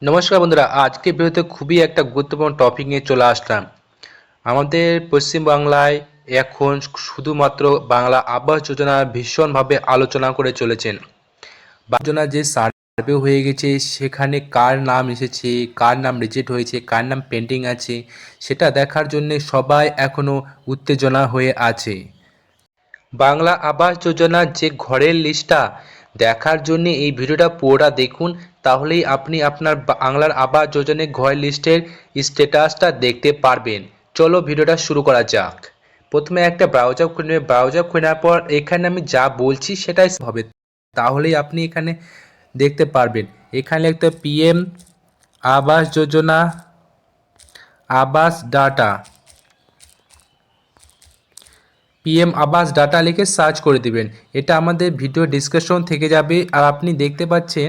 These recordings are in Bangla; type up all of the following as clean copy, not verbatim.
নমস্কার বন্ধুরা, আজকে ভিডিওতে খুবই একটা গুরুত্বপূর্ণ টপিক নিয়ে চলে আসলাম। আমাদের পশ্চিমবাংলায় এখন শুধুমাত্র বাংলা আবাস যোজনা ভীষণভাবে আলোচনা করে চলেছেন। যোজনা যে সার্ভে হয়ে গেছে সেখানে কার নাম এসেছে, কার নাম রিজেক্ট হয়েছে, কার নাম পেন্ডিং আছে সেটা দেখার জন্য সবাই এখনো উত্তেজনা হয়ে আছে। বাংলা আবাস যোজনার যে ঘরের লিস্টটা দেখার জন্য এই ভিডিওটা পুরোটা দেখুন, তাহলেই আপনি আপনার বাংলার আবাস যোজনার ঘরের লিস্টের স্ট্যাটাসটা দেখতে পারবেন। চলো ভিডিওটা শুরু করা যাক। প্রথমে একটা ব্রাউজার খুলে নেবে। ব্রাউজার খোলার পর এখানে আমি যা বলছি সেটাই হবে, তাহলেই আপনি এখানে দেখতে পারবেন। এখানে একটা পিএম আবাস যোজনা আবাস ডাটা, পিএম আবাস ডাটা লিখে সার্চ করে দিবেন। এটা আমাদের ভিডিও ডিসক্রিপশন থেকে যাবে। আর আপনি দেখতে পাচ্ছেন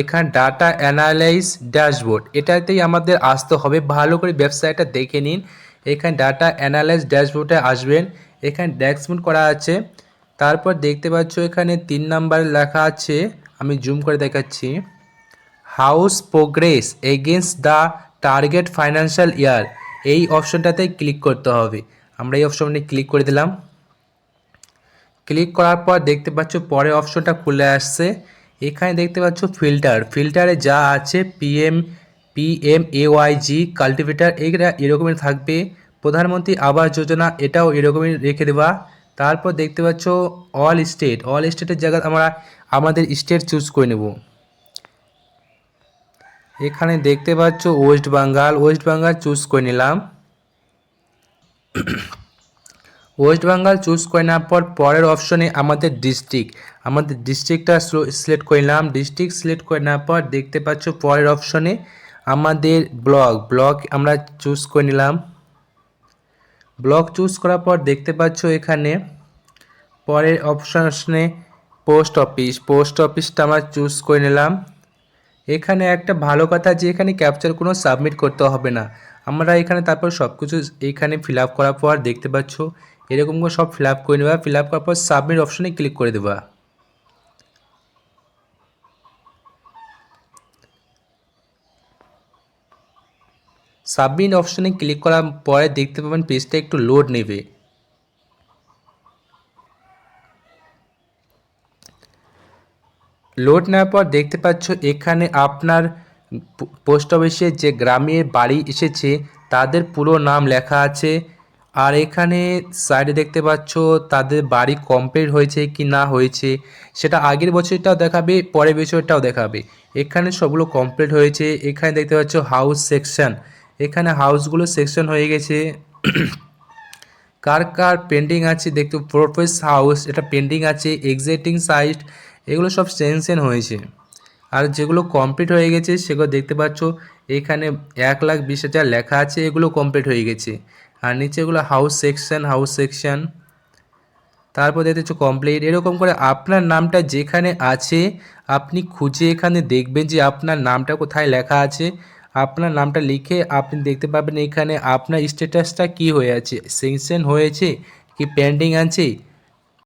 এখানে ডাটা অ্যানালাইজ ড্যাশবোর্ড, এটাতেই আমাদের আসতে হবে। ভালো করে ওয়েবসাইটটা দেখে নিন। এখানে ডাটা অ্যানালাইজ ড্যাশবোর্ডে আসবেন, এখানে ড্যাশবোর্ড করা আছে। তারপর দেখতে পাচ্ছ এখানে 3 নাম্বার লেখা আছে, আমি জুম করে দেখাচ্ছি। House progress against the target financial year, এই অপশনটাতে ক্লিক করতে হবে। আমরা এই অপশনে ক্লিক করে দিলাম। ক্লিক করার পর দেখতে পাচ্ছ পরের অপশনটা খুলে আসছে। এখানে দেখতে পাচ্ছ ফিল্টারে যা আছে পিএমএওয়াইজি কাল্টিভেটার, এগুলা এরকমই থাকবে। প্রধানমন্ত্রী আবাস যোজনা, এটাও এরকমই রেখে দেওয়া। তারপর দেখতে পাচ্ছ অল স্টেটের জায়গায় আমরা আমাদের স্টেট চুজ করে নেব। এখানে দেখতে পাচ্ছ ওয়েস্ট বেঙ্গল চুজ করে নিলাম। ওয়েস্ট বেঙ্গল চুজ করে নেওয়ার পর পরের অপশনে আমাদের ডিস্ট্রিক্টটা সিলেক্ট করে নিলাম। ডিস্ট্রিক্ট সিলেক্ট করে নেওয়ার পর দেখতে পাচ্ছ পরের অপশনে আমাদের ব্লক আমরা চুজ করে নিলাম। ব্লক চুজ করার পর দেখতে পাচ্ছ এখানে পরের অপশনে পোস্ট অফিসটা আমরা চুজ করে নিলাম। এখানে একটা ভালো কথা যে এখানে ক্যাপচার কোনো সাবমিট করতে হবে না। আমরা এখানে তারপর সব কিছু এইখানে ফিল আপ করার পর দেখতে পাচ্ছ এরকম করে সব ফিল আপ করে নেবা। ফিল আপ করার পর সাবমিট অপশনে ক্লিক করে দেবা। সাবমিট অপশনে ক্লিক করার পরে দেখতে পাবেন পেজটা একটু লোড নেবে। লোড নেওয়ার পর দেখতে পাচ্ছ এখানে আপনার পোস্ট অফিসে যে গ্রামের বাড়ি এসেছে তাদের পুরো নাম লেখা আছে। আর এখানে সাইডে দেখতে পাচ্ছ তাদের বাড়ি কমপ্লিট হয়েছে কি না হয়েছে সেটা আগের বছরটাও দেখাবে, পরের বছরটাও দেখাবে। এখানে সবগুলো কমপ্লিট হয়েছে। এখানে দেখতে পাচ্ছ হাউস সেকশন, এখানে হাউসগুলো সেকশন হয়ে গেছে। কার কার পেন্ডিং আছে দেখতে, প্রোফেস হাউস এটা পেন্ডিং আছে, এক্সিটিং সাইট এগুলো সব সেনশন হয়েছে। আর যেগুলো কমপ্লিট হয়ে গেছে সেগুলো দেখতে পাচ্ছ এখানে 1,20,000 লেখা আছে, এগুলো কমপ্লিট হয়ে গেছে। আর নিচেগুলো হাউস সেকশন, তারপর দেখতে পাচ্ছ কমপ্লিট। এরকম করে আপনার নামটা যেখানে আছে আপনি খুঁজে এখানে দেখবেন যে আপনার নামটা কোথায় লেখা আছে। আপনার নামটা লিখে আপনি দেখতে পাবেন এখানে আপনার স্ট্যাটাসটা কি হয়ে আছে, সেকশন হয়েছে কি পেন্ডিং আছে